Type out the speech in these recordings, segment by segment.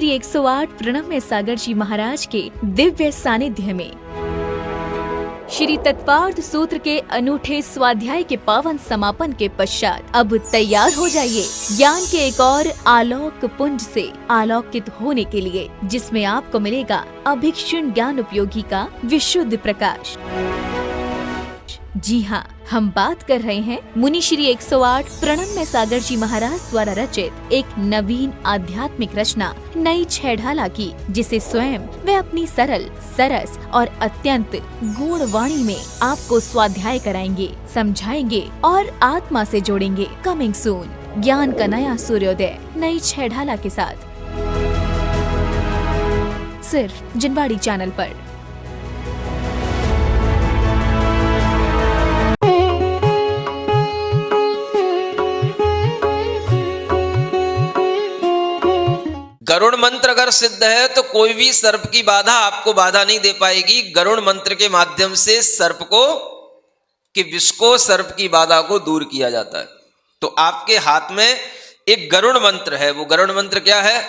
श्री 108 प्रणम्य सागर जी महाराज के दिव्य सानिध्य में श्री तत्वार्थ सूत्र के अनूठे स्वाध्याय के पावन समापन के पश्चात अब तैयार हो जाइए ज्ञान के एक और आलोक पुंज से आलोकित होने के लिए, जिसमें आपको मिलेगा अभिक्षण ज्ञान उपयोगी का विशुद्ध प्रकाश। जी हाँ, हम बात कर रहे हैं मुनि श्री 108 प्रणम्य सागर जी महाराज द्वारा रचित एक नवीन आध्यात्मिक रचना नई छेढ़ाला की, जिसे स्वयं वे अपनी सरल, सरस और अत्यंत गूढ़ वाणी में आपको स्वाध्याय कराएंगे, समझाएंगे और आत्मा से जोड़ेंगे। कमिंग सून, ज्ञान का नया सूर्योदय नई छेढ़ाला के साथ, सिर्फ जिनवाड़ी चैनल पर। गरुड़ मंत्र अगर सिद्ध है तो कोई भी सर्प की बाधा आपको बाधा नहीं दे पाएगी। गरुड़ मंत्र के माध्यम से सर्प को कि विष को, सर्प की बाधा को दूर किया जाता है। तो आपके हाथ में एक गरुड़ मंत्र है। वो गरुड़ मंत्र क्या है?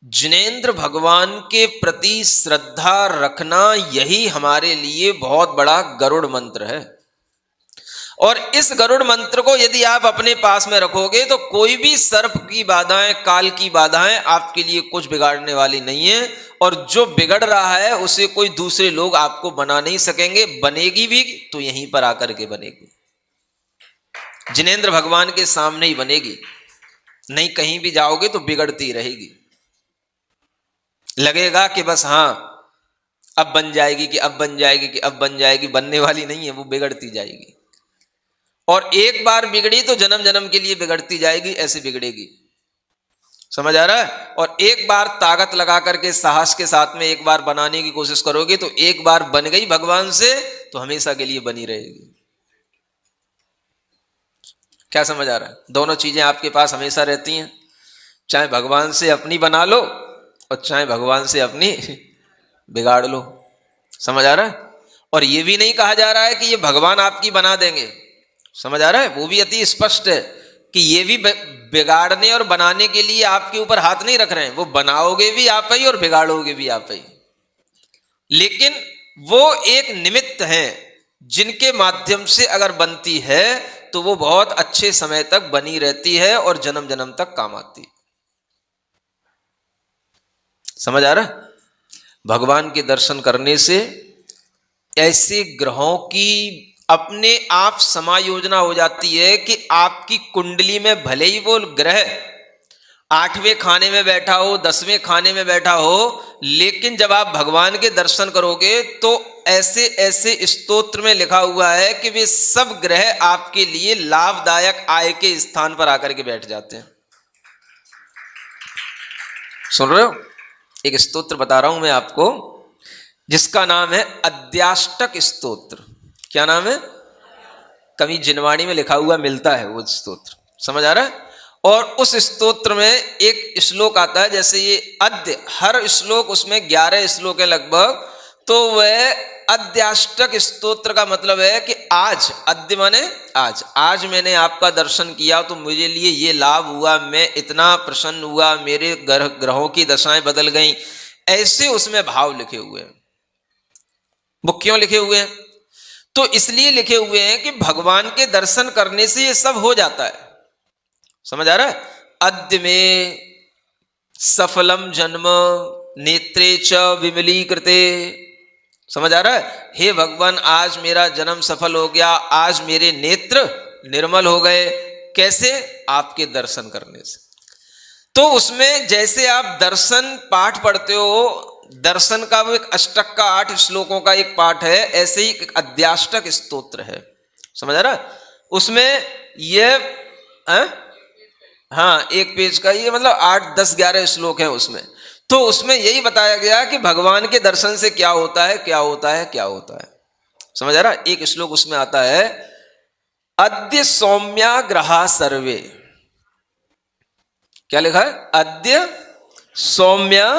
जिनेंद्र भगवान के प्रति श्रद्धा रखना, यही हमारे लिए बहुत बड़ा गरुड़ मंत्र है। और इस गरुड़ मंत्र को यदि आप अपने पास में रखोगे तो कोई भी सर्प की बाधाएं, काल की बाधाएं आपके लिए कुछ बिगाड़ने वाली नहीं है। और जो बिगड़ रहा है उसे कोई दूसरे लोग आपको बना नहीं सकेंगे। बनेगी भी तो यहीं पर आकर के बनेगी, जिनेंद्र भगवान के सामने ही बनेगी। नहीं कहीं भी जाओगे तो बिगड़ती रहेगी। लगेगा कि बस हाँ अब बन जाएगी, कि अब बन जाएगी, कि अब बन जाएगी। बनने वाली नहीं है, वो बिगड़ती जाएगी। और एक बार बिगड़ी तो जन्म जन्म के लिए बिगड़ती जाएगी, ऐसे बिगड़ेगी। समझ आ रहा है? और एक बार ताकत लगा करके साहस के साथ में एक बार बनाने की कोशिश करोगे तो एक बार बन गई भगवान से तो हमेशा के लिए बनी रहेगी। क्या समझ आ रहा है? दोनों चीजें आपके पास हमेशा रहती हैं। चाहे भगवान से अपनी बना लो और चाहे भगवान से अपनी बिगाड़ लो। समझ आ रहा है? और ये भी नहीं कहा जा रहा है कि ये भगवान आपकी बना देंगे। समझ आ रहा है? वो भी अति स्पष्ट है कि ये भी बिगाड़ने और बनाने के लिए आपके ऊपर हाथ नहीं रख रहे हैं। वो बनाओगे भी आप ही और बिगाड़ोगे भी आप ही। लेकिन वो एक निमित्त है जिनके माध्यम से अगर बनती है तो वो बहुत अच्छे समय तक बनी रहती है और जन्म जन्म तक काम आती है। समझ आ रहा है? भगवान के दर्शन करने से ऐसे ग्रहों की अपने आप समायोजना हो जाती है कि आपकी कुंडली में भले ही वो ग्रह 8वें खाने में बैठा हो, 10वें खाने में बैठा हो, लेकिन जब आप भगवान के दर्शन करोगे तो ऐसे ऐसे स्तोत्र में लिखा हुआ है कि वे सब ग्रह आपके लिए लाभदायक आय के स्थान पर आकर के बैठ जाते हैं। सुन रहे हो? एक स्तोत्र बता रहा हूं मैं आपको, जिसका नाम है अद्याष्टक स्तोत्र। क्या नाम है? कभी जिनवाणी में लिखा हुआ मिलता है वो स्तोत्र। समझ आ रहा है? और उस स्तोत्र में एक श्लोक आता है, जैसे ये अद्य, हर श्लोक उसमें 11 श्लोक है लगभग। तो वह अद्याष्टक स्तोत्र का मतलब है कि आज, अद्य माने आज मैंने आपका दर्शन किया तो मुझे लिए ये लाभ हुआ, मैं इतना प्रसन्न हुआ, मेरे ग्रहों की दशाएं बदल गईं। ऐसे उसमें भाव लिखे हुए हैं। वो क्यों लिखे हुए हैं? तो इसलिए लिखे हुए हैं कि भगवान के दर्शन करने से ये सब हो जाता है। समझ आ रहा है? अद्य में सफलम जन्म नेत्रे च विमलीकृते। समझ आ रहा है? हे भगवान, आज मेरा जन्म सफल हो गया, आज मेरे नेत्र निर्मल हो गए। कैसे? आपके दर्शन करने से। तो उसमें जैसे आप दर्शन पाठ पढ़ते हो, दर्शन का वो एक अष्टक का 8 श्लोकों का एक पाठ है, ऐसे ही एक अद्याष्टक स्तोत्र है। समझ आ रहा? उसमें ये हाँ, एक पेज का ये मतलब 8, 10, 11 श्लोक है उसमें। तो उसमें यही बताया गया कि भगवान के दर्शन से क्या होता है, क्या होता है, क्या होता है। समझ आ रहा? एक श्लोक उसमें आता है, अद्य सौम्या ग्रहा सर्वे। क्या लिखा है? अद्य सौम्या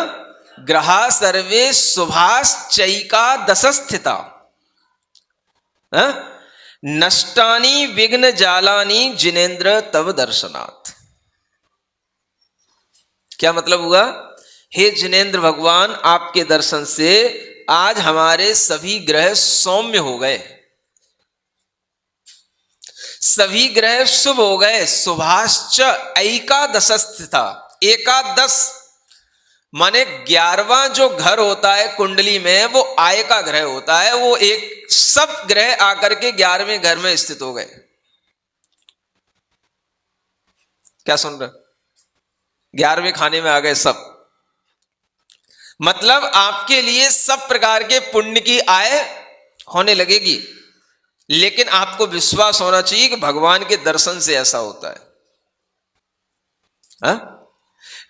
ग्रहा सर्वे शुभास चैका दशस्थिता नष्टानी विघ्न जालानी जिनेंद्र तव दर्शनात्। क्या मतलब हुआ? हे जिनेंद्र भगवान, आपके दर्शन से आज हमारे सभी ग्रह सौम्य हो गए, सभी ग्रह शुभ हो गए। शुभाश्च एकादशस्थिता, एकादश माने 11वां जो घर होता है कुंडली में, वो आय का ग्रह होता है। वो एक सब ग्रह आकर के 11वें घर में स्थित हो गए। क्या सुन रहे? 11वें खाने में आ गए सब। मतलब आपके लिए सब प्रकार के पुण्य की आय होने लगेगी। लेकिन आपको विश्वास होना चाहिए कि भगवान के दर्शन से ऐसा होता है। हा?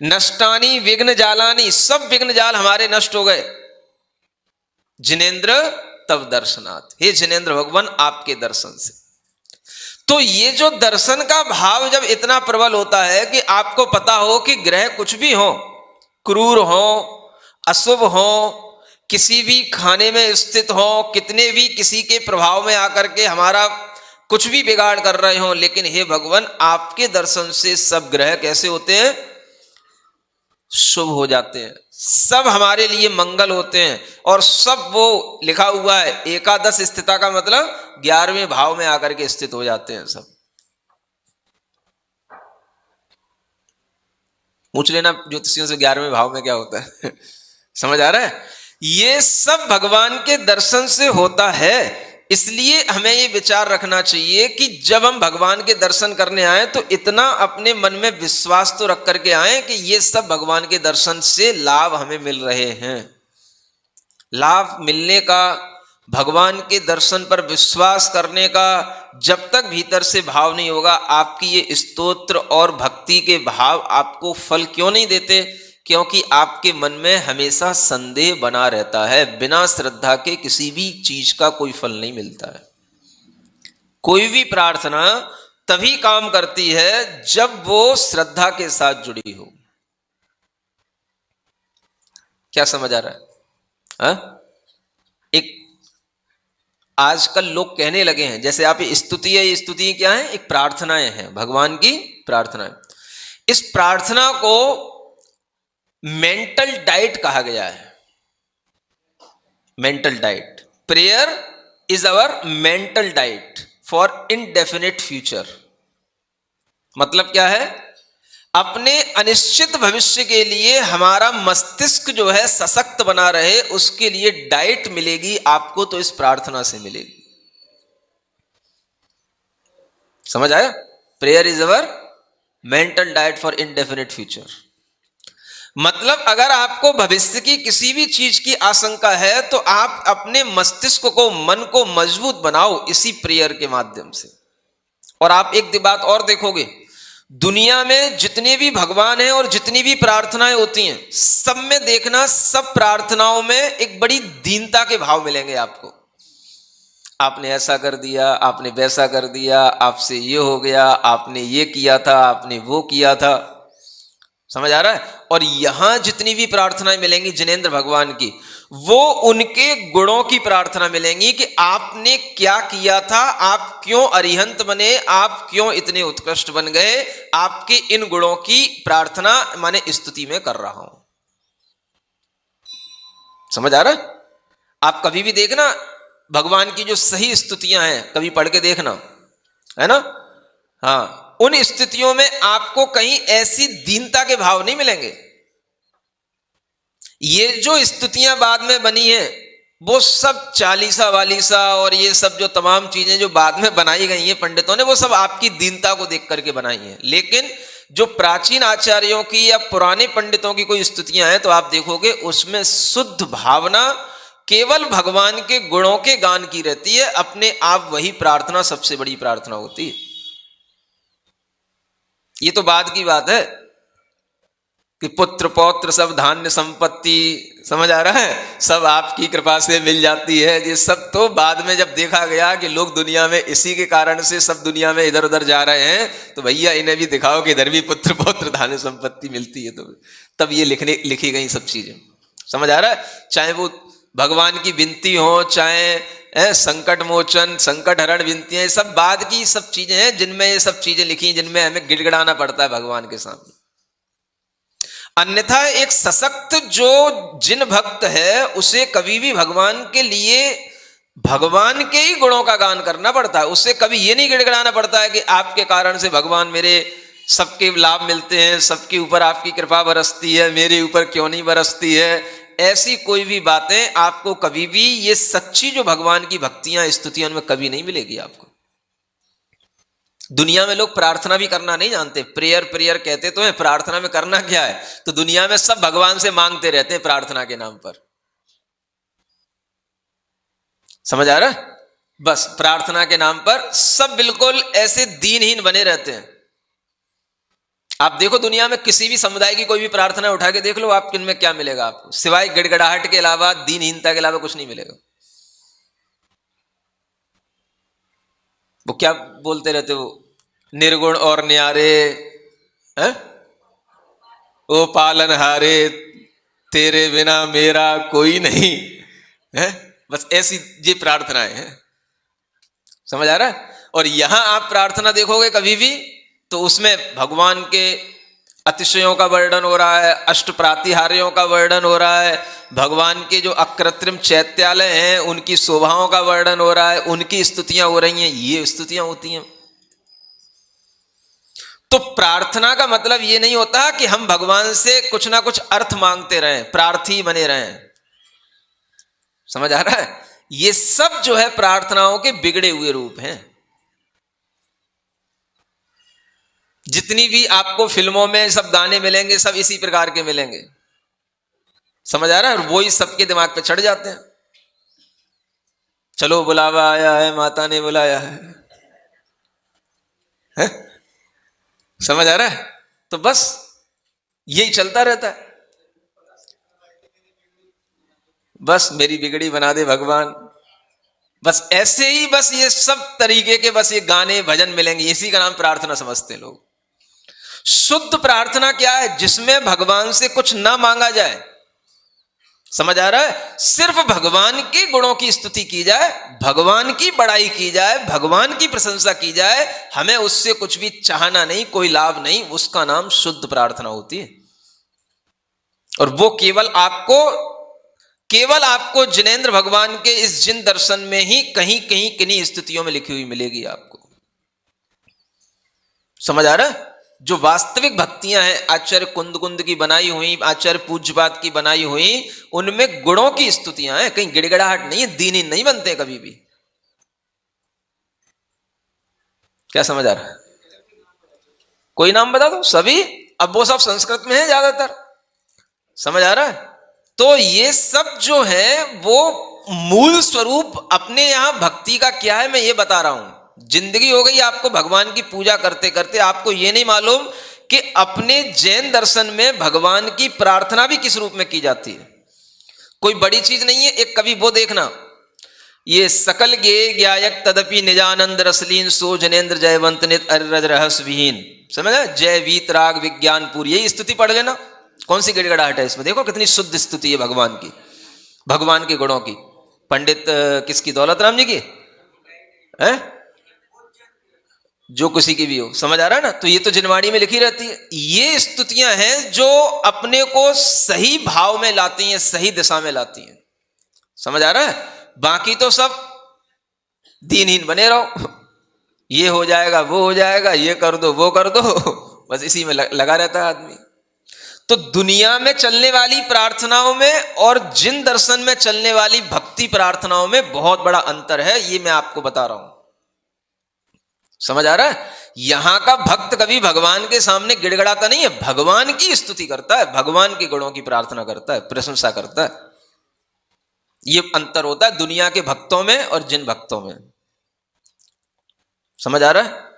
नष्टानी विघ्न जालानी, सब विघ्न जाल हमारे नष्ट हो गए। जिनेंद्र तब दर्शनाथ, हे जिनेंद्र भगवान आपके दर्शन से। तो ये जो दर्शन का भाव जब इतना प्रबल होता है कि आपको पता हो कि ग्रह कुछ भी हो, क्रूर हो, अशुभ हो, किसी भी खाने में स्थित हो, कितने भी किसी के प्रभाव में आकर के हमारा कुछ भी बिगाड़ कर रहे हो, लेकिन हे भगवान आपके दर्शन से सब ग्रह कैसे होते हैं? शुभ हो जाते हैं, सब हमारे लिए मंगल होते हैं। और सब वो लिखा हुआ है, एकादश स्थिता का मतलब 11वें भाव में आकर के स्थित हो जाते हैं सब। पूछ लेना ज्योतिषियों से 11वें भाव में क्या होता है। समझ आ रहा है? ये सब भगवान के दर्शन से होता है। इसलिए हमें ये विचार रखना चाहिए कि जब हम भगवान के दर्शन करने आए तो इतना अपने मन में विश्वास तो रख करके आए कि ये सब भगवान के दर्शन से लाभ हमें मिल रहे हैं। लाभ मिलने का, भगवान के दर्शन पर विश्वास करने का जब तक भीतर से भाव नहीं होगा, आपकी ये स्तोत्र और भक्ति के भाव आपको फल क्यों नहीं देते? क्योंकि आपके मन में हमेशा संदेह बना रहता है। बिना श्रद्धा के किसी भी चीज का कोई फल नहीं मिलता है। कोई भी प्रार्थना तभी काम करती है जब वो श्रद्धा के साथ जुड़ी हो। क्या समझ आ रहा है? हा? एक आजकल लोग कहने लगे हैं, जैसे आप स्तुति है, ये स्तुति क्या है? एक प्रार्थनाएं हैं, भगवान की प्रार्थनाएं। इस प्रार्थना को मेंटल डाइट कहा गया है। Mental diet, prayer is our mental diet for indefinite future. मतलब क्या है? अपने अनिश्चित भविष्य के लिए हमारा मस्तिष्क जो है सशक्त बना रहे, उसके लिए डाइट मिलेगी आपको तो इस प्रार्थना से मिलेगी। समझ आया? Prayer is our mental diet for indefinite future. मतलब अगर आपको भविष्य की किसी भी चीज की आशंका है तो आप अपने मस्तिष्क को, मन को मजबूत बनाओ इसी प्रेयर के माध्यम से। और आप एक बात और देखोगे, दुनिया में जितने भी भगवान हैं और जितनी भी प्रार्थनाएं होती हैं, सब में देखना, सब प्रार्थनाओं में एक बड़ी दीनता के भाव मिलेंगे आपको। आपने ऐसा कर दिया, आपने वैसा कर दिया, आपसे ये हो गया, आपने ये किया था, आपने वो किया था। समझ आ रहा है? और यहां जितनी भी प्रार्थनाएं मिलेंगी जिनेंद्र भगवान की, वो उनके गुणों की प्रार्थना मिलेंगी कि आपने क्या किया था, आप क्यों अरिहंत बने, आप क्यों इतने उत्कृष्ट बन गए, आपके इन गुणों की प्रार्थना माने स्तुति में कर रहा हूं। समझ आ रहा है? आप कभी भी देखना भगवान की जो सही स्तुतियां हैं, कभी पढ़ के देखना, है ना? हाँ, उन स्थितियों में आपको कहीं ऐसी दीनता के भाव नहीं मिलेंगे। ये जो स्तुतियां बाद में बनी हैं, वो सब चालीसा वालीसा और ये सब जो तमाम चीजें जो बाद में बनाई गई हैं पंडितों ने, वो सब आपकी दीनता को देख करके बनाई हैं। लेकिन जो प्राचीन आचार्यों की या पुराने पंडितों की कोई स्तुतियां हैं तो आप देखोगे उसमें शुद्ध भावना, केवल भगवान के गुणों के गान की रहती है। अपने आप वही प्रार्थना सबसे बड़ी प्रार्थना होती है। ये तो बाद की बात है कि पुत्र पौत्र सब धान्य संपत्ति, समझ आ रहा है, सब आपकी कृपा से मिल जाती है। ये सब तो बाद में जब देखा गया कि लोग दुनिया में इसी के कारण से सब दुनिया में इधर उधर जा रहे हैं, तो भैया इन्हें भी दिखाओ कि इधर भी पुत्र पौत्र धान्य संपत्ति मिलती है। तो तब ये लिखी गई सब चीजें। समझ आ रहा है? चाहे वो भगवान की विनती हो, चाहे संकट मोचन, संकट हरण विनतियां, सब बाद की सब चीजें हैं जिनमें ये सब चीजें लिखी, जिनमें हमें गिड़गिड़ाना पड़ता है भगवान के सामने। अन्यथा एक सशक्त जो जिन भक्त है उसे कभी भी भगवान के लिए भगवान के ही गुणों का गान करना पड़ता है। उससे कभी ये नहीं गिड़गिड़ाना पड़ता है कि आपके कारण से भगवान मेरे सबके लाभ मिलते हैं, सबके ऊपर आपकी कृपा बरसती है, मेरे ऊपर क्यों नहीं बरसती है। ऐसी कोई भी बातें आपको कभी भी, ये सच्ची जो भगवान की भक्तियां स्तुतियां में कभी नहीं मिलेगी आपको। दुनिया में लोग प्रार्थना भी करना नहीं जानते, प्रेयर प्रेयर कहते तो है, प्रार्थना में करना क्या है। तो दुनिया में सब भगवान से मांगते रहते हैं प्रार्थना के नाम पर। समझ आ रहा है? बस प्रार्थना के नाम पर सब बिल्कुल ऐसे दीनहीन बने रहते हैं। आप देखो दुनिया में किसी भी समुदाय की कोई भी प्रार्थना उठा के देख लो, आप किनमें क्या मिलेगा आपको, सिवाय गिड़गिड़ाहट के अलावा, दीनहीनता के अलावा कुछ नहीं मिलेगा। वो क्या बोलते रहते हो, निर्गुण और न्यारे हैं? ओ पालनहारे तेरे बिना मेरा कोई नहीं है। बस ऐसी ये प्रार्थनाएं हैं। समझ आ रहा है? और यहां आप प्रार्थना देखोगे कभी भी तो उसमें भगवान के अतिशयों का वर्णन हो रहा है, अष्ट प्रातिहार्यों का वर्णन हो रहा है, भगवान के जो अकृत्रिम चैत्यालय हैं उनकी शोभाओं का वर्णन हो रहा है, उनकी स्तुतियां हो रही हैं। ये स्तुतियां होती हैं। तो प्रार्थना का मतलब ये नहीं होता कि हम भगवान से कुछ ना कुछ अर्थ मांगते रहें, प्रार्थी बने रहें। समझ आ रहा है? ये सब जो है प्रार्थनाओं के बिगड़े हुए रूप हैं। जितनी भी आपको फिल्मों में सब गाने मिलेंगे सब इसी प्रकार के मिलेंगे। समझ आ रहा है? और वो ही सबके दिमाग पे चढ़ जाते हैं। चलो बुलावा आया है, माता ने बुलाया है? समझ आ रहा है? तो बस यही चलता रहता है। बस मेरी बिगड़ी बना दे भगवान। बस ऐसे ही, बस ये सब तरीके के बस ये गाने भजन मिलेंगे, इसी का नाम प्रार्थना समझते हैं लोग। शुद्ध प्रार्थना क्या है? जिसमें भगवान से कुछ ना मांगा जाए। समझ आ रहा है? सिर्फ भगवान के गुणों की स्तुति की जाए, भगवान की बड़ाई की जाए, भगवान की प्रशंसा की जाए, हमें उससे कुछ भी चाहना नहीं, कोई लाभ नहीं। उसका नाम शुद्ध प्रार्थना होती है। और वो केवल आपको जिनेंद्र भगवान के इस जिन दर्शन में ही कहीं कहीं किन्हीं स्तुतियों में लिखी हुई मिलेगी आपको। समझ आ रहा है? जो वास्तविक भक्तियां हैं आचार्य कुंद की बनाई हुई, आचार्य पूज्यपाद की बनाई हुई, उनमें गुणों की स्तुतियां हैं, कहीं गिड़गिड़ाहट नहीं है, दीनी नहीं बनते कभी भी। क्या समझ आ रहा है? कोई नाम बता दो, सभी। अब वो सब संस्कृत में है ज्यादातर। समझ आ रहा है? तो ये सब जो है वो मूल स्वरूप अपने यहां भक्ति का क्या है मैं ये बता रहा हूं। जिंदगी हो गई आपको भगवान की पूजा करते करते, आपको ये नहीं मालूम कि अपने जैन दर्शन में भगवान की प्रार्थना भी किस रूप में की जाती है। कोई बड़ी चीज नहीं है। एक कवि वो देखना, ये सकल गे ज्ञायक तदपि निजानंद रसलीन सो जनेन्द्र जयवंत नित अरज रहस विहीन। समझा? जय वीत राग विज्ञान पूरी, यही स्तुति पढ़ लेना। कौन सी गिड़गिड़ाहट है इसमें? देखो कितनी शुद्ध स्तुति है भगवान की, भगवान के गुणों की। पंडित किसकी? दौलत राम जी की है, जो किसी की भी हो। समझ आ रहा है ना? तो ये तो जिनवाणी में लिखी रहती है। ये स्तुतियां हैं जो अपने को सही भाव में लाती हैं, सही दिशा में लाती हैं। समझ आ रहा है? बाकी तो सब दीनहीन बने रहो, ये हो जाएगा वो हो जाएगा, ये कर दो वो कर दो, बस इसी में लगा रहता है आदमी। तो दुनिया में चलने वाली प्रार्थनाओं में और जिन दर्शन में चलने वाली भक्ति प्रार्थनाओं में बहुत बड़ा अंतर है, ये मैं आपको बता रहा हूं। समझ आ रहा है? यहां का भक्त कभी भगवान के सामने गिड़गिड़ाता नहीं है, भगवान की स्तुति करता है, भगवान के गुणों की प्रार्थना करता है, प्रशंसा करता है। ये अंतर होता है दुनिया के भक्तों में और जिन भक्तों में। समझ आ रहा है?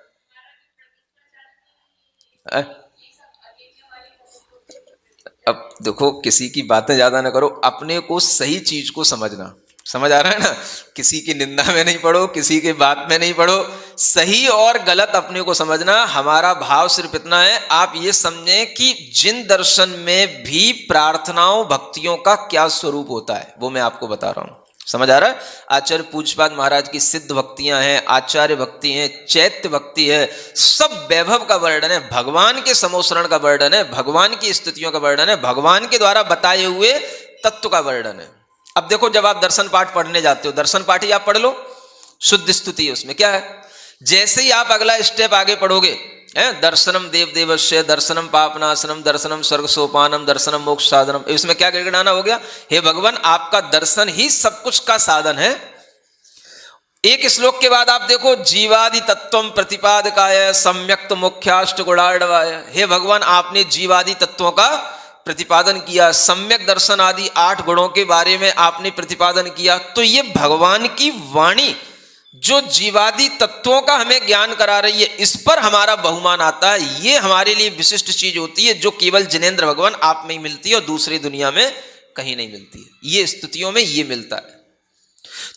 अब देखो, किसी की बातें ज्यादा ना करो, अपने को सही चीज को समझना। समझ आ रहा है ना? किसी की निंदा में नहीं पड़ो, किसी के बात में नहीं पड़ो, सही और गलत अपने को समझना। हमारा भाव सिर्फ इतना है, आप ये समझें कि जिन दर्शन में भी प्रार्थनाओं भक्तियों का क्या स्वरूप होता है वो मैं आपको बता रहा हूं। समझ आ रहा है? आचार्य पूज्यपाद महाराज की सिद्ध भक्तियां हैं, आचार्य भक्ति हैं, चैत्य भक्ति है, सब वैभव का वर्णन है, भगवान के समोसरण का वर्णन है, भगवान की स्तुतियों का वर्णन है, भगवान के द्वारा बताए हुए तत्व का वर्णन है। अब देखो, जब आप दर्शन पाठ पढ़ने जाते हो, दर्शन पाठ ही आप पढ़ लो, शुद्ध स्तुति है, उसमें क्या है? जैसे ही आप अगला स्टेप आगे पढ़ोगे, दर्शनम देव देवस्य, दर्शनम पापनाशनम, दर्शनम स्वर्ग सोपानम, दर्शनम मोक्ष साधनम, इसमें क्या गिड़गिड़ाना हो गया? हे भगवान, आपका दर्शन ही सब कुछ का साधन है। एक श्लोक के बाद आप देखो, जीवादि तत्वम प्रतिपादकाय सम्यक्त मोक्षाष्ट गुणार्णवाय, हे भगवान, आपने जीवादि तत्वों का प्रतिपादन किया, सम्यक दर्शन आदि 8 गुणों के बारे में आपने प्रतिपादन किया। तो ये भगवान की वाणी जो जीवादि तत्वों का हमें ज्ञान करा रही है, इस पर हमारा बहुमान आता है। ये हमारे लिए विशिष्ट चीज होती है, जो केवल जिनेंद्र भगवान आप में ही मिलती है और दूसरी दुनिया में कहीं नहीं मिलती है। ये स्तुतियों में ये मिलता है।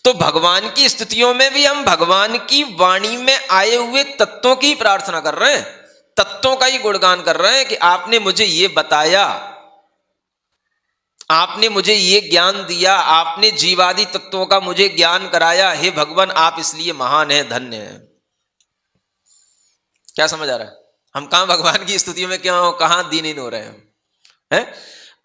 तो भगवान की स्तुतियों में भी हम भगवान की वाणी में आए हुए तत्वों की प्रार्थना कर रहे हैं, तत्वों का ही गुणगान कर रहे हैं कि आपने मुझे ये बताया, आपने मुझे ये ज्ञान दिया, आपने जीवादि तत्वों का मुझे ज्ञान कराया। हे भगवान, आप इसलिए महान है, धन्य है। क्या समझ आ रहा है? हम कहां भगवान की स्तुतियों में क्यों, कहां दीनहीन हो रहे हैं?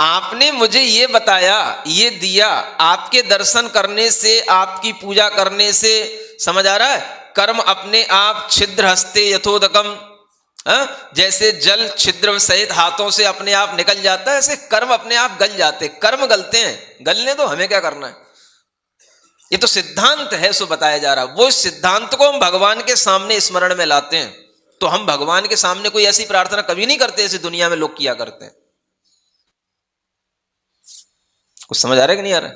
आपने मुझे ये बताया, ये दिया, आपके दर्शन करने से, आपकी पूजा करने से, समझ आ रहा है, कर्म अपने आप छिद्र हस्ते यथोदकम, जैसे जल छिद्र सहित हाथों से अपने आप निकल जाता है, ऐसे कर्म अपने आप गल जाते। कर्म गलते हैं, गलने दो, हमें क्या करना है? ये तो सिद्धांत है, सो बताया जा रहा। वो सिद्धांत को हम भगवान के सामने स्मरण में लाते हैं। तो हम भगवान के सामने कोई ऐसी प्रार्थना कभी नहीं करते जैसे दुनिया में लोग किया करते हैं। कुछ समझ आ रहा है कि नहीं आ रहा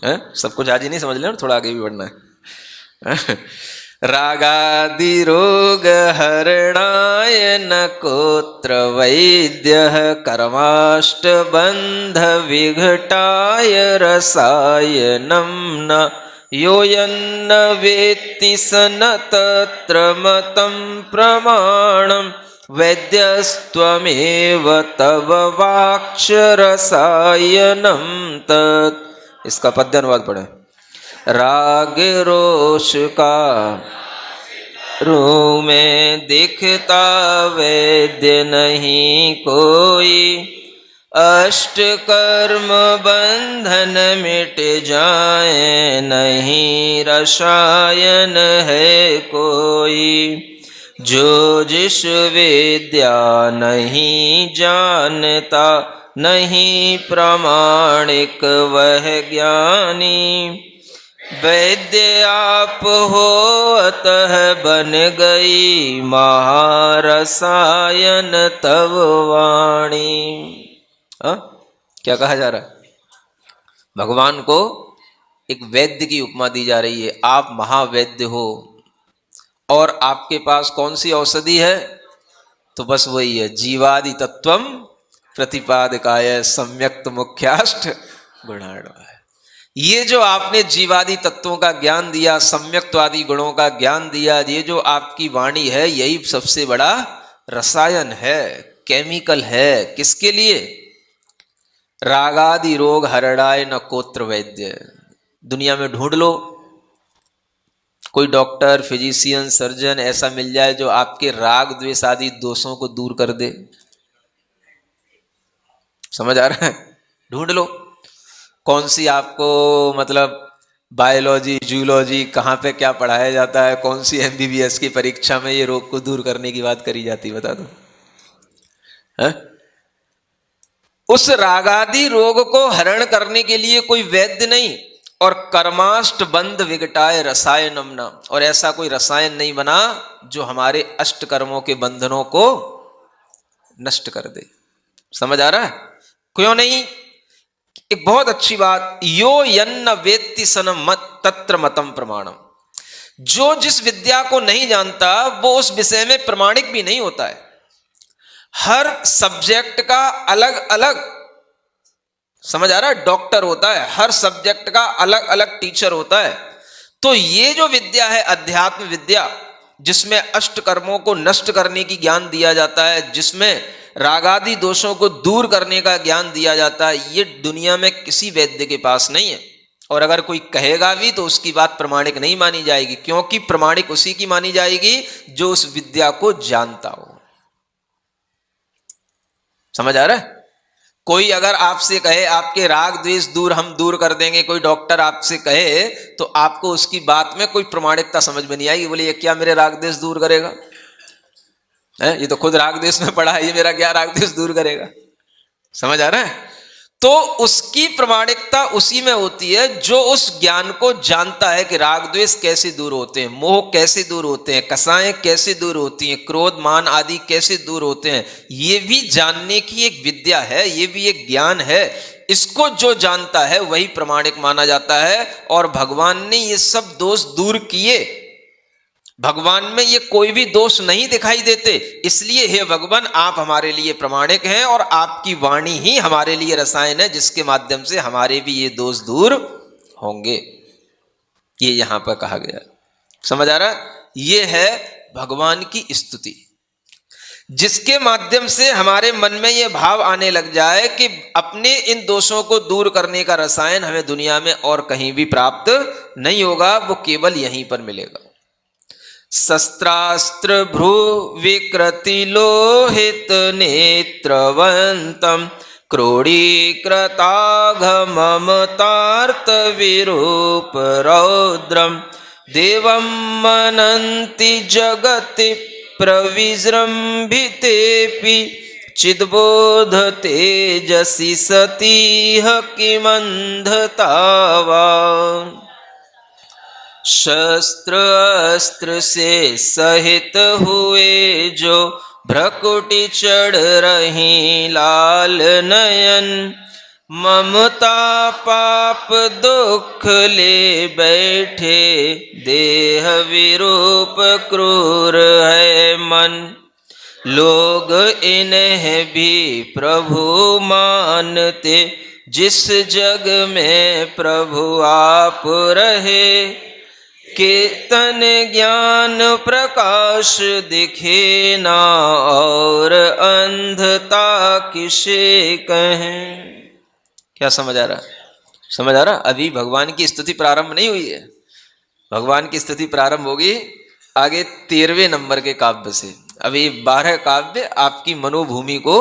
है? सब कुछ आज ही नहीं समझ लेना, थोड़ा आगे भी बढ़ना है। रागादि रोग हरणाय न कोत्र वैद्यः कर्माष्ट बंध विघटाय रसायनं न योयन्न वेत्ति स न तत्र मतं प्रमाणम् वैद्यस्त्वमेव तव वाक्ष रसायनं तत्। इसका पद्य अनुवाद पढ़े। राग रोष का रू में दिखता वैद्य नहीं कोई, अष्ट कर्म बंधन मिट जाए नहीं रसायन है कोई। जो जिस विद्या नहीं जानता नहीं प्रमाणिक वह ज्ञानी, वैद्य आप हो अतः बन गई महारसायन तव वाणी। क्या कहा जा रहा है? भगवान को एक वैद्य की उपमा दी जा रही है। आप महावैद्य हो और आपके पास कौन सी औषधि है? तो बस वही है, जीवादि तत्वम प्रतिपादकाय सम्यक्त मुख्याष्ट गुणार्णवाय। ये जो आपने जीवादि तत्वों का ज्ञान दिया, सम्यक्त्वादि गुणों का ज्ञान दिया, ये जो आपकी वाणी है, यही सबसे बड़ा रसायन है, केमिकल है। किसके लिए? रागादि रोग हरणाय न कोत्र वैद्य। दुनिया में ढूंढ लो, कोई डॉक्टर, फिजिशियन, सर्जन ऐसा मिल जाए जो आपके राग द्वेष आदि दोषों को दूर कर दे। समझ आ रहा है? ढूंढ लो कौन सी आपको, मतलब बायोलॉजी, जूलॉजी, कहाँ पे क्या पढ़ाया जाता है, कौन सी MBBS की परीक्षा में ये रोग को दूर करने की बात करी जाती, बता दो। है? उस रागादि रोग को हरण करने के लिए कोई वैद्य नहीं, और कर्माष्ट बंध विघटाय रसायनम न, और ऐसा कोई रसायन नहीं बना जो हमारे अष्ट कर्मों के बंधनों को नष्ट कर दे। समझ आ रहा है? क्यों नहीं? एक बहुत अच्छी बात, यो यन्न वेत्ति सन मत तत्र मतम प्रमाणम। जो जिस विद्या को नहीं जानता वो उस विषय में प्रमाणिक भी नहीं होता है। हर सब्जेक्ट का अलग अलग, समझ आ रहा है, डॉक्टर होता है, हर सब्जेक्ट का अलग अलग टीचर होता है। तो ये जो विद्या है अध्यात्म विद्या, जिसमें अष्ट कर्मों को नष्ट करने की ज्ञान दिया जाता है, जिसमें रागादि दोषों को दूर करने का ज्ञान दिया जाता है, ये दुनिया में किसी वैद्य के पास नहीं है। और अगर कोई कहेगा भी तो उसकी बात प्रमाणिक नहीं मानी जाएगी, क्योंकि प्रमाणिक उसी की मानी जाएगी जो उस विद्या को जानता हो। समझ आ रहा है? कोई अगर आपसे कहे आपके राग द्वेष दूर हम दूर कर देंगे, कोई डॉक्टर आपसे कहे, तो आपको उसकी बात में कोई प्रमाणिकता समझ में नहीं आएगी। बोले ये क्या मेरे राग द्वेष दूर करेगा है? ये तो खुद राग द्वेष में पड़ा है, ये मेरा क्या राग द्वेष दूर करेगा? समझ आ रहा है? तो उसकी प्रमाणिकता उसी में होती है जो उस ज्ञान को जानता है कि राग द्वेष कैसे दूर होते हैं, मोह कैसे दूर होते हैं, कसाएं कैसे दूर होती हैं, क्रोध मान आदि कैसे दूर होते हैं। ये भी जानने की एक विद्या है, ये भी एक ज्ञान है। इसको जो जानता है वही प्रमाणिक माना जाता है। और भगवान ने ये सब दोष दूर किए, भगवान में ये कोई भी दोष नहीं दिखाई देते। इसलिए हे भगवान आप हमारे लिए प्रमाणिक हैं और आपकी वाणी ही हमारे लिए रसायन है जिसके माध्यम से हमारे भी ये दोष दूर होंगे। ये यहां पर कहा गया, समझ आ रहा? ये है भगवान की स्तुति, जिसके माध्यम से हमारे मन में ये भाव आने लग जाए कि अपने इन दोषों को दूर करने का रसायन हमें दुनिया में और कहीं भी प्राप्त नहीं होगा, वो केवल यहीं पर मिलेगा। शस्त्रास्त्र भ्रू विकृति लोहित नेत्रवंतम क्रोडीकृताघ ममतार्थ विरूप रौद्रम देवं मनन्ति जगति प्रविजृंभितेऽपि चिद्बोध तेजसि सतीह किमंधता वा। शस्त्र अस्त्र से सहित हुए जो भ्रकुटी चढ़ रही लाल नयन, ममता पाप दुख ले बैठे देह विरूप क्रूर है मन। लोग इन्हें भी प्रभु मानते जिस जग में प्रभु आप रहे, कीर्तन ज्ञान प्रकाश दिखे ना और अंधता किसे कहें। क्या समझ आ रहा? समझ आ रहा? अभी भगवान की स्तुति प्रारंभ नहीं हुई है, भगवान की स्तुति प्रारंभ होगी आगे 13वें नंबर के काव्य से। अभी 12 काव्य आपकी मनोभूमि को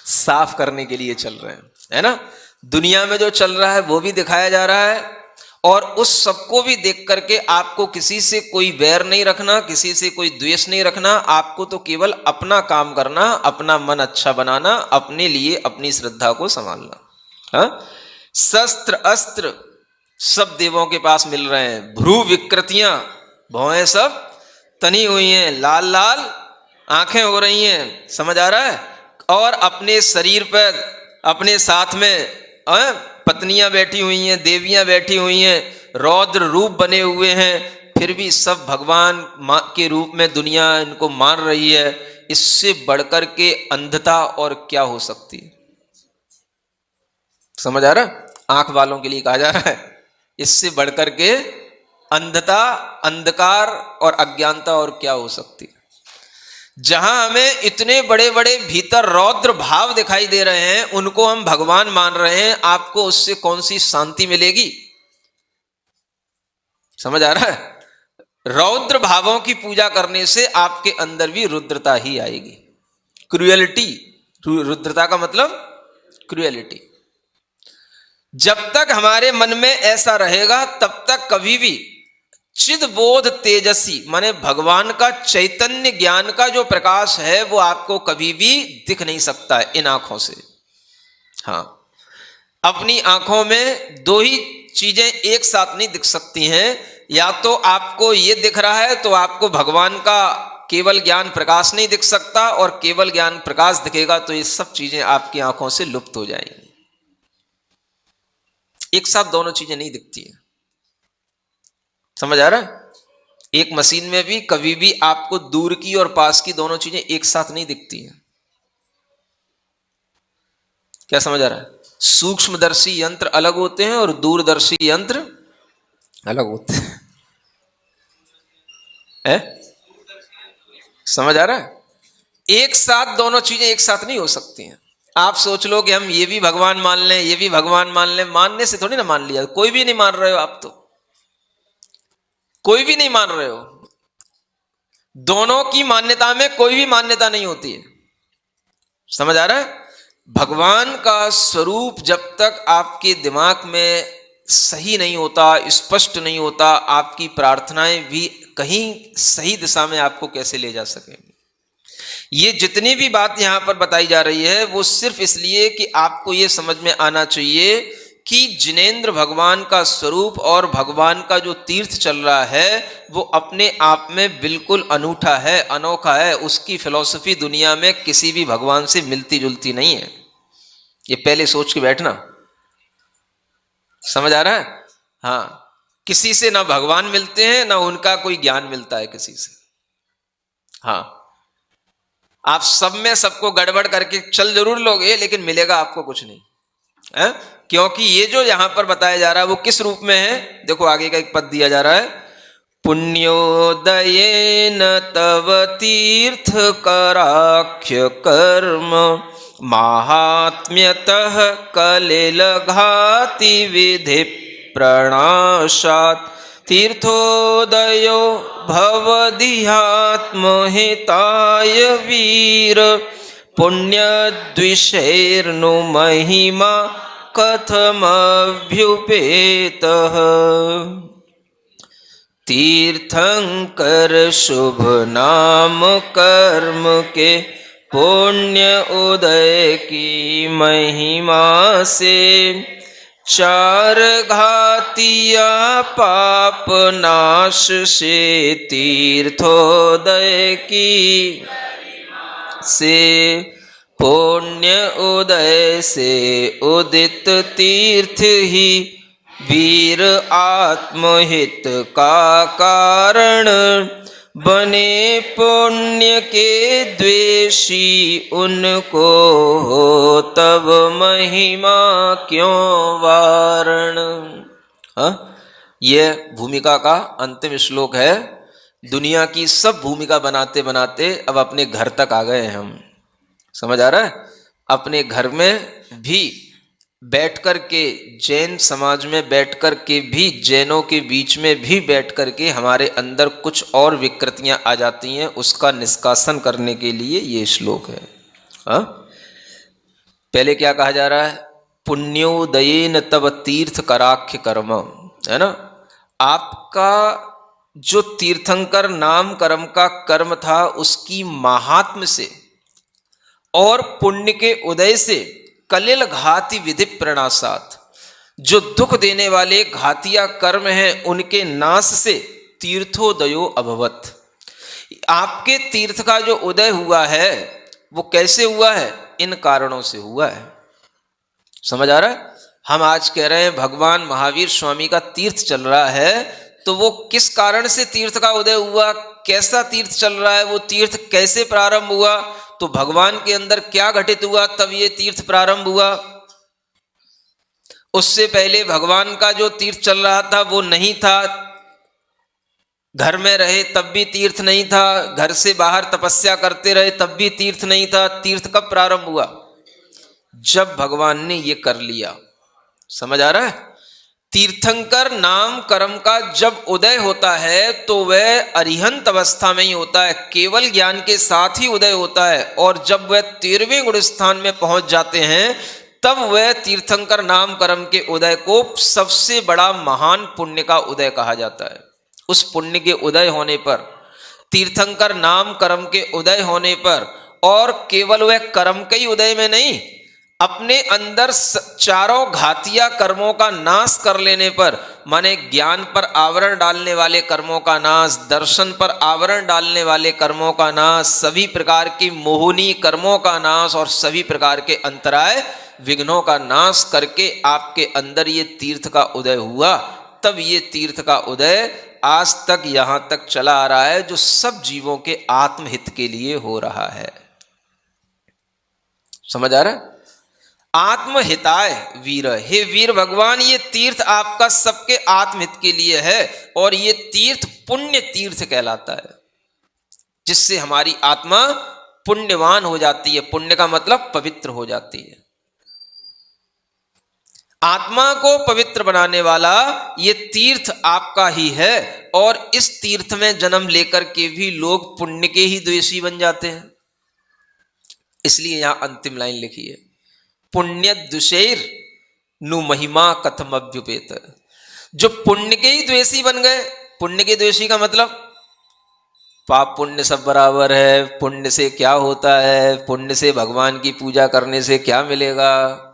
साफ करने के लिए चल रहे हैं, है ना? दुनिया में जो चल रहा है वो भी दिखाया जा रहा है, और उस सबको भी देख करके आपको किसी से कोई वैर नहीं रखना, किसी से कोई द्वेष नहीं रखना। आपको तो केवल अपना काम करना, अपना मन अच्छा बनाना, अपने लिए अपनी श्रद्धा को संभालना। हाँ? शस्त्र अस्त्र सब देवों के पास मिल रहे हैं, भ्रू विकृतियां भौएं सब तनी हुई हैं, लाल लाल आंखें हो रही हैं, समझ आ रहा है? और अपने शरीर पर अपने साथ में पत्नियां बैठी हुई हैं, देवियां बैठी हुई हैं, रौद्र रूप बने हुए हैं, फिर भी सब भगवान के रूप में दुनिया इनको मान रही है। इससे बढ़कर के अंधता और क्या हो सकती है? समझ आ रहा? आंख वालों के लिए कहा जा रहा है, इससे बढ़कर के अंधता, अंधकार और अज्ञानता और क्या हो सकती है? जहां हमें इतने बड़े बड़े भीतर रौद्र भाव दिखाई दे रहे हैं, उनको हम भगवान मान रहे हैं, आपको उससे कौन सी शांति मिलेगी? समझ आ रहा है? रौद्र भावों की पूजा करने से आपके अंदर भी रुद्रता ही आएगी, क्रुएलिटी। रुद्रता का मतलब क्रुएलिटी। जब तक हमारे मन में ऐसा रहेगा तब तक कभी भी चिदबोध तेजसी माने भगवान का चैतन्य ज्ञान का जो प्रकाश है वो आपको कभी भी दिख नहीं सकता है इन आंखों से। हाँ, अपनी आंखों में दो ही चीजें एक साथ नहीं दिख सकती हैं। या तो आपको ये दिख रहा है तो आपको भगवान का केवल ज्ञान प्रकाश नहीं दिख सकता, और केवल ज्ञान प्रकाश दिखेगा तो ये सब चीजें आपकी आंखों से लुप्त हो जाएंगी। एक साथ दोनों चीजें नहीं दिखती हैं। समझ आ रहा है? एक मशीन में भी कभी भी आपको दूर की और पास की दोनों चीजें एक साथ नहीं दिखती हैं। क्या समझ आ रहा है? सूक्ष्मदर्शी यंत्र अलग होते हैं और दूरदर्शी यंत्र अलग होते हैं। समझ आ रहा है? एक साथ दोनों चीजें एक साथ नहीं हो सकती हैं। आप सोच लो कि हम ये भी भगवान मान लें, ये भी भगवान मान लें, मानने से थोड़ी ना मान लिया। कोई भी नहीं मान रहे हो आप, तो कोई भी नहीं मान रहे हो। दोनों की मान्यता में कोई भी मान्यता नहीं होती है। समझ आ रहा है? भगवान का स्वरूप जब तक आपके दिमाग में सही नहीं होता, स्पष्ट नहीं होता, आपकी प्रार्थनाएं भी कहीं सही दिशा में आपको कैसे ले जा सकेंगी। ये जितनी भी बात यहां पर बताई जा रही है वो सिर्फ इसलिए कि आपको ये समझ में आना चाहिए कि जिनेंद्र भगवान का स्वरूप और भगवान का जो तीर्थ चल रहा है वो अपने आप में बिल्कुल अनूठा है, अनोखा है। उसकी फिलॉसफी दुनिया में किसी भी भगवान से मिलती जुलती नहीं है। ये पहले सोच के बैठना। समझ आ रहा है? हाँ, किसी से ना भगवान मिलते हैं ना उनका कोई ज्ञान मिलता है किसी से। हाँ, आप सब में सबको गड़बड़ करके चल जरूर लोगे लेकिन मिलेगा आपको कुछ नहीं है। क्योंकि ये जो यहां पर बताया जा रहा है वो किस रूप में है? देखो आगे का एक पद दिया जा रहा है, पुण्योदयेन तव तीर्थ कराख्य कर्म माहात्म्यतः कलिल घाति विधि प्रणाशात् तीर्थोदयो भवदिहात्महिताय वीर पुण्यद्विषैर्नु महिमा कथमभ्युपेतः। तीर्थंकर शुभ नाम कर्म के पुण्य उदय की महिमा से चार घातिया पाप नाश से तीर्थोदय की से पुण्य उदय से उदित तीर्थ ही वीर आत्महित का कारण बने। पुण्य के द्वेषी उनको हो तब महिमा क्यों वारण। हाँ, यह भूमिका का अंतिम श्लोक है। दुनिया की सब भूमिका बनाते बनाते अब अपने घर तक आ गए हैं हम। समझ आ रहा है? अपने घर में भी बैठ कर के, जैन समाज में बैठ कर के भी, जैनों के बीच में भी बैठ कर के हमारे अंदर कुछ और विकृतियां आ जाती हैं, उसका निष्कासन करने के लिए ये श्लोक है। हाँ, पहले क्या कहा जा रहा है? पुण्योदयेन तव तीर्थ कराख्य कर्म, है ना। आपका जो तीर्थंकर नाम कर्म का कर्म था उसकी महात्म से और पुण्य के उदय से कलिल घाति विधि प्रणाशात, जो दुख देने वाले घातिया कर्म हैं उनके नाश से तीर्थोदयो अभवत। आपके तीर्थ का जो उदय हुआ है वो कैसे हुआ है? इन कारणों से हुआ है। समझ आ रहा है? हम आज कह रहे हैं भगवान महावीर स्वामी का तीर्थ चल रहा है, तो वो किस कारण से तीर्थ का उदय हुआ? कैसा तीर्थ चल रहा है? वो तीर्थ कैसे प्रारंभ हुआ? तो भगवान के अंदर क्या घटित हुआ तब ये तीर्थ प्रारंभ हुआ? उससे पहले भगवान का जो तीर्थ चल रहा था वो नहीं था। घर में रहे तब भी तीर्थ नहीं था, घर से बाहर तपस्या करते रहे तब भी तीर्थ नहीं था। तीर्थ कब प्रारंभ हुआ? जब भगवान ने ये कर लिया। समझ आ रहा है? तीर्थंकर नाम कर्म का जब उदय होता है तो वह अरिहंत अवस्था में ही होता है, केवल ज्ञान के साथ ही उदय होता है। और जब वह 13वें गुण स्थान में पहुंच जाते हैं तब वह तीर्थंकर नाम कर्म के उदय को सबसे बड़ा महान पुण्य का उदय कहा जाता है। उस पुण्य के उदय होने पर, तीर्थंकर नाम कर्म के उदय होने पर, और केवल वह कर्म के ही उदय में नहीं, अपने अंदर चारों घातिया कर्मों का नाश कर लेने पर, माने ज्ञान पर आवरण डालने वाले कर्मों का नाश, दर्शन पर आवरण डालने वाले कर्मों का नाश, सभी प्रकार की मोहनी कर्मों का नाश और सभी प्रकार के अंतराय विघ्नों का नाश करके आपके अंदर ये तीर्थ का उदय हुआ। तब ये तीर्थ का उदय आज तक यहां तक चला आ रहा है, जो सब जीवों के आत्महित के लिए हो रहा है। समझ आ रहा है? आत्महिताय वीर, हे वीर भगवान, ये तीर्थ आपका सबके आत्महित के लिए है और ये तीर्थ पुण्य तीर्थ कहलाता है, जिससे हमारी आत्मा पुण्यवान हो जाती है। पुण्य का मतलब पवित्र हो जाती है। आत्मा को पवित्र बनाने वाला ये तीर्थ आपका ही है, और इस तीर्थ में जन्म लेकर के भी लोग पुण्य के ही द्वेषी बन जाते हैं। इसलिए यहां अंतिम लाइन लिखी है, पुण्य दुषैर नु महिमा कथम अभ्युपेत। जो पुण्य के ही द्वेषी बन गए, पुण्य के द्वेषी का मतलब पाप पुण्य सब बराबर है, पुण्य से क्या होता है, पुण्य से भगवान की पूजा करने से क्या मिलेगा,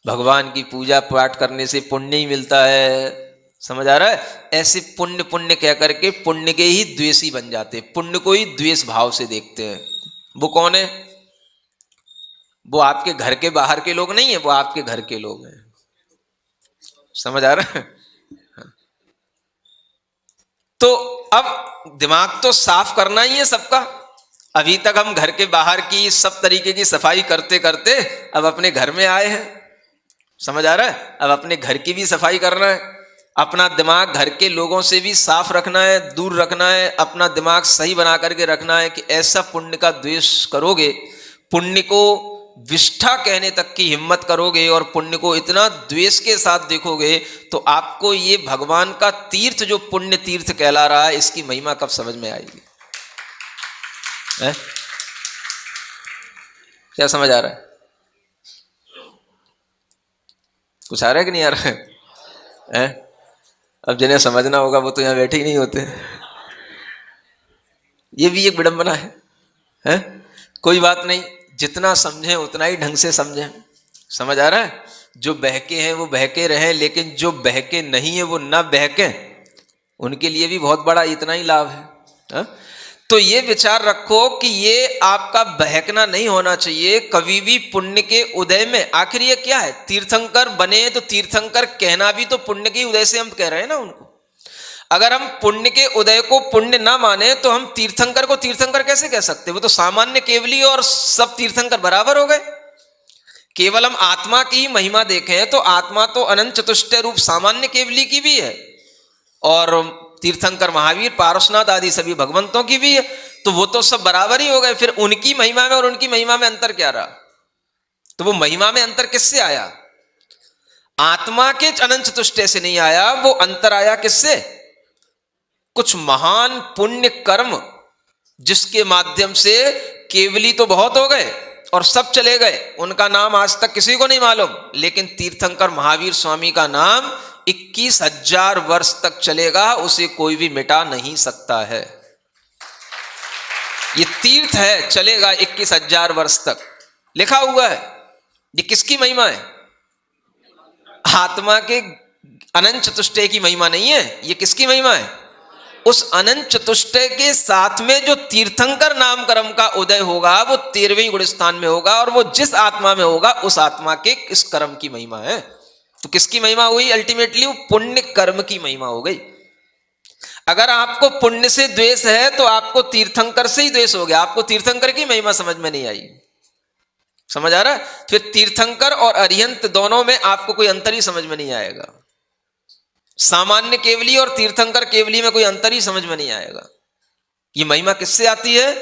भगवान की पूजा पाठ करने से पुण्य ही मिलता है। समझ आ रहा है? ऐसे पुण्य पुण्य कह करके पुण्य के ही द्वेषी बन जाते, पुण्य को ही द्वेष भाव से देखते हैं। वो कौन है? वो आपके घर के बाहर के लोग नहीं है, वो आपके घर के लोग हैं। समझ आ रहा है? तो अब दिमाग तो साफ करना ही है सबका। अभी तक हम घर के बाहर की सब तरीके की सफाई करते करते अब अपने घर में आए हैं। समझ आ रहा है? अब अपने घर की भी सफाई करना है, अपना दिमाग घर के लोगों से भी साफ रखना है, दूर रखना है, अपना दिमाग सही बना करके रखना है कि ऐसा पुण्य का द्वेष करोगे, पुण्य को विष्ठा कहने तक की हिम्मत करोगे और पुण्य को इतना द्वेष के साथ देखोगे, तो आपको ये भगवान का तीर्थ जो पुण्य तीर्थ कहला रहा है, इसकी महिमा कब समझ में आएगी? है? क्या समझ आ रहा है? कुछ आ रहा है कि नहीं आ रहा है? अब जिन्हें समझना होगा वो तो यहां बैठे ही नहीं होते। ये भी एक विडंबना है? कोई बात नहीं, जितना समझें उतना ही ढंग से समझें। समझ आ रहा है? जो बहके हैं वो बहके रहें, लेकिन जो बहके नहीं है वो ना बहके, उनके लिए भी बहुत बड़ा इतना ही लाभ है। तो ये विचार रखो कि ये आपका बहकना नहीं होना चाहिए कभी भी पुण्य के उदय में। आखिर ये क्या है? तीर्थंकर बने तो तीर्थंकर कहना भी तो पुण्य के उदय से हम कह रहे हैं ना उनको। अगर हम पुण्य के उदय को पुण्य ना माने तो हम तीर्थंकर को तीर्थंकर कैसे कह सकते? वो तो सामान्य केवली और सब तीर्थंकर बराबर हो गए। केवल हम आत्मा की महिमा देखें तो आत्मा तो अनंत चतुष्टय रूप सामान्य केवली की भी है, और तीर्थंकर महावीर पारसनाथ आदि सभी भगवंतों की भी है, तो वो तो सब बराबर ही हो गए। फिर उनकी महिमा में और उनकी महिमा में अंतर क्या रहा? तो वो महिमा में अंतर किससे आया? आत्मा के अनंत चतुष्टय से नहीं आया, वो अंतर आया किससे? कुछ महान पुण्य कर्म जिसके माध्यम से केवली तो बहुत हो गए और सब चले गए, उनका नाम आज तक किसी को नहीं मालूम, लेकिन तीर्थंकर महावीर स्वामी का नाम 21,000 वर्ष तक चलेगा, उसे कोई भी मिटा नहीं सकता है। ये तीर्थ है, चलेगा 21,000 वर्ष तक, लिखा हुआ है। ये किसकी महिमा है? आत्मा के अनंत चतुष्टय की महिमा नहीं है, ये किसकी महिमा है? उस अनंत चतुष्टय के साथ में जो तीर्थंकर नाम कर्म का उदय होगा वो 13वें गुण स्थान में होगा, और वो जिस आत्मा में होगा उस आत्मा के इस कर्म की महिमा है। तो किसकी महिमा हुई? अल्टीमेटली वो पुण्य कर्म की महिमा हो गई। अगर आपको पुण्य से द्वेष है तो आपको तीर्थंकर से ही द्वेष हो गया, आपको तीर्थंकर की महिमा समझ में नहीं आई। समझ आ रहा है? फिर तीर्थंकर और अरिहंत दोनों में आपको कोई अंतर ही समझ में नहीं आएगा। सामान्य केवली और तीर्थंकर केवली में कोई अंतर ही समझ में नहीं आएगा। ये महिमा किससे आती है?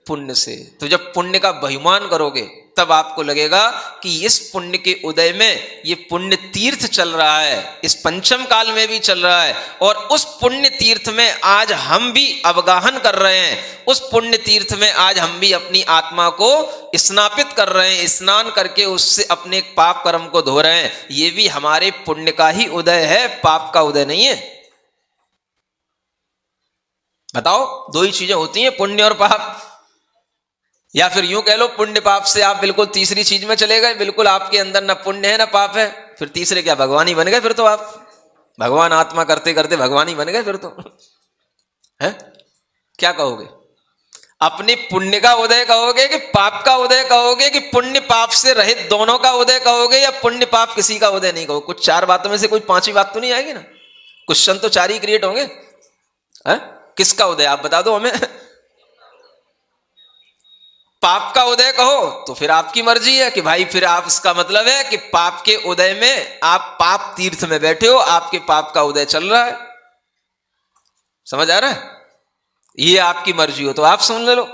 पुण्य से। तो जब पुण्य का बहिमान करोगे तब आपको लगेगा कि इस पुण्य के उदय में ये पुण्य तीर्थ चल रहा है, इस पंचम काल में भी चल रहा है, और उस पुण्य तीर्थ में आज हम भी अवगाहन कर रहे हैं। उस पुण्य तीर्थ में आज हम भी अपनी आत्मा को स्नापित कर रहे हैं, स्नान करके उससे अपने पाप कर्म को धो रहे हैं। ये भी हमारे पुण्य का ही उदय है, पाप का उदय नहीं है। बताओ, दो ही चीजें होती हैं, पुण्य और पाप। या फिर यूं कह लो, पुण्य पाप से आप बिल्कुल तीसरी चीज में चले गए, बिल्कुल आपके अंदर ना पुण्य है ना पाप है, फिर तीसरे क्या भगवान ही बन गए? फिर तो आप भगवान आत्मा करते करते भगवान ही बन गए फिर तो। है? क्या कहोगे? अपने पुण्य का उदय कहोगे कि पाप का उदय कहोगे, कि पुण्य पाप से रहित दोनों का उदय कहोगे, या पुण्य पाप किसी का उदय नहीं कहोगे? कुछ चार बातों में से कोई पांचवी बात तो नहीं आएगी ना? क्वेश्चन तो चार ही क्रिएट होंगे। है? किसका उदय आप बता दो हमें। पाप का उदय कहो तो फिर आपकी मर्जी है कि भाई, फिर आप, इसका मतलब है कि पाप के उदय में आप पाप तीर्थ में बैठे हो, आपके पाप का उदय चल रहा है। समझ आ रहा है? ये आपकी मर्जी हो तो आप सुन ले लो।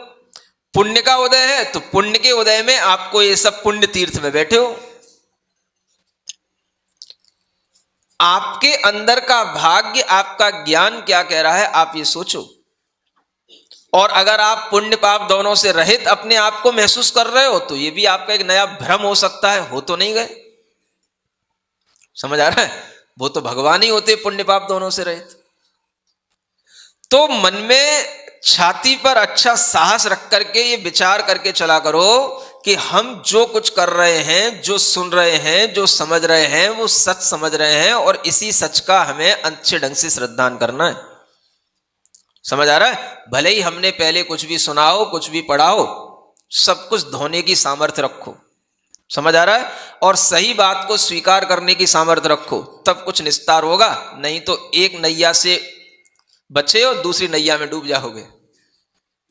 पुण्य का उदय है तो पुण्य के उदय में आपको ये सब पुण्य तीर्थ में बैठे हो। आपके अंदर का भाग्य, आपका ज्ञान क्या कह रहा है, आप ये सोचो। और अगर आप पुण्य पाप दोनों से रहित अपने आप को महसूस कर रहे हो तो ये भी आपका एक नया भ्रम हो सकता है, हो तो नहीं गए। समझ आ रहा है? वो तो भगवान ही होते पुण्य पाप दोनों से रहित। तो मन में छाती पर अच्छा साहस रख करके ये विचार करके चला करो कि हम जो कुछ कर रहे हैं, जो सुन रहे हैं, जो समझ रहे हैं, वो सच समझ रहे हैं और इसी सच का हमें अच्छे ढंग से श्रद्धान करना है। समझ आ रहा है? भले ही हमने पहले कुछ भी सुना हो, कुछ भी पढ़ा हो, सब कुछ धोने की सामर्थ्य रखो। समझ आ रहा है? और सही बात को स्वीकार करने की सामर्थ्य रखो, तब कुछ निस्तार होगा। नहीं तो एक नैया से बचे हो, दूसरी नैया में डूब जाओगे।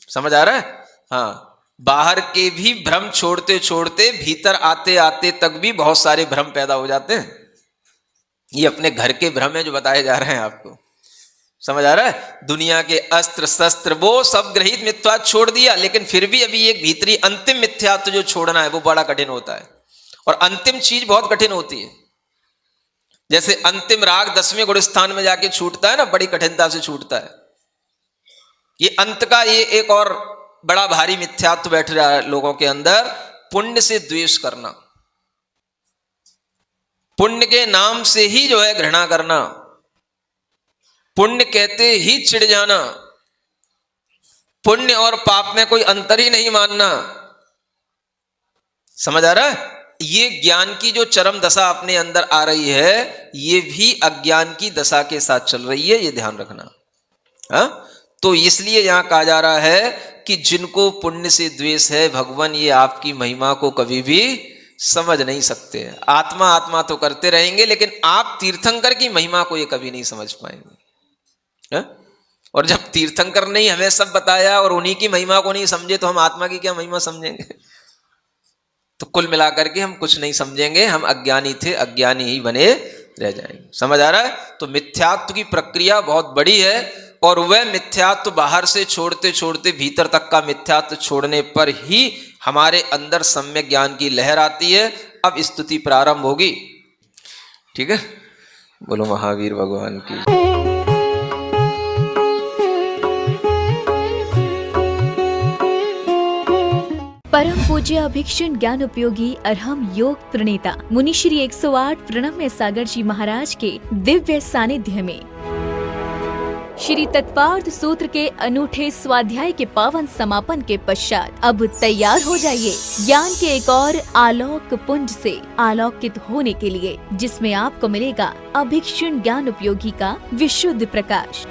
समझ आ रहा है? हाँ, बाहर के भी भ्रम छोड़ते छोड़ते भीतर आते आते तक भी बहुत सारे भ्रम पैदा हो जाते हैं। ये अपने घर के भ्रम है जो बताए जा रहे हैं आपको। समझ आ रहा है? दुनिया के अस्त्र शस्त्र वो सब ग्रहित मिथ्या छोड़ दिया, लेकिन फिर भी अभी एक भीतरी अंतिम मिथ्यात्व जो छोड़ना है वो बड़ा कठिन होता है। और अंतिम चीज बहुत कठिन होती है। जैसे अंतिम राग 10वें गुण स्थान में जाके छूटता है ना, बड़ी कठिनता से छूटता है। ये अंत का ये एक और बड़ा भारी मिथ्यात्व बैठ रहा है लोगों के अंदर, पुण्य से द्वेष करना, पुण्य के नाम से ही जो है घृणा करना, पुण्य कहते ही चिढ़ जाना, पुण्य और पाप में कोई अंतर ही नहीं मानना। समझ आ रहा है? ये ज्ञान की जो चरम दशा अपने अंदर आ रही है, ये भी अज्ञान की दशा के साथ चल रही है, ये ध्यान रखना। हाँ, तो इसलिए यहां कहा जा रहा है कि जिनको पुण्य से द्वेष है, भगवान ये आपकी महिमा को कभी भी समझ नहीं सकते। आत्मा आत्मा तो करते रहेंगे, लेकिन आप तीर्थंकर की महिमा को ये कभी नहीं समझ पाएंगे। और जब तीर्थंकर ने हमें सब बताया और उन्हीं की महिमा को नहीं समझे तो हम आत्मा की क्या महिमा समझेंगे? तो कुल मिलाकर के हम कुछ नहीं समझेंगे, हम अज्ञानी थे, अज्ञानी ही बने रह जाएंगे। समझ आ रहा है? तो मिथ्यात्व की प्रक्रिया बहुत बड़ी है और वह मिथ्यात्व बाहर से छोड़ते छोड़ते भीतर तक का मिथ्यात्व छोड़ने पर ही हमारे अंदर सम्यक ज्ञान की लहर आती है। अब स्तुति प्रारंभ होगी। ठीक है, बोलो महावीर भगवान की। परम पूज्य अभिक्षण ज्ञान उपयोगी अरहम योग प्रणेता मुनि श्री 108 प्रणम्य सागर जी महाराज के दिव्य सानिध्य में श्री तत्वार्थ सूत्र के अनूठे स्वाध्याय के पावन समापन के पश्चात अब तैयार हो जाइए ज्ञान के एक और आलोक पुंज से आलोकित होने के लिए, जिसमें आपको मिलेगा अभिक्षण ज्ञान उपयोगी का विशुद्ध प्रकाश।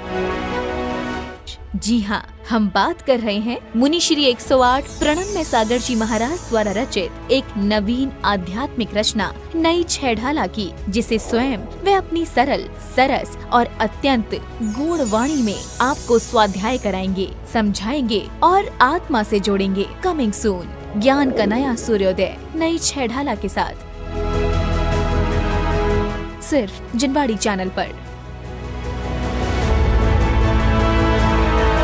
जी हाँ, हम बात कर रहे हैं मुनि श्री 108 प्रणम्य सागर जी महाराज द्वारा रचित एक नवीन आध्यात्मिक रचना नई छेढ़ाला की, जिसे स्वयं वे अपनी सरल, सरस और अत्यंत गूढ़ वाणी में आपको स्वाध्याय कराएंगे, समझाएंगे और आत्मा से जोड़ेंगे। कमिंग सून, ज्ञान का नया सूर्योदय नई छेढ़ाला के साथ, सिर्फ जिनवाड़ी चैनल पर।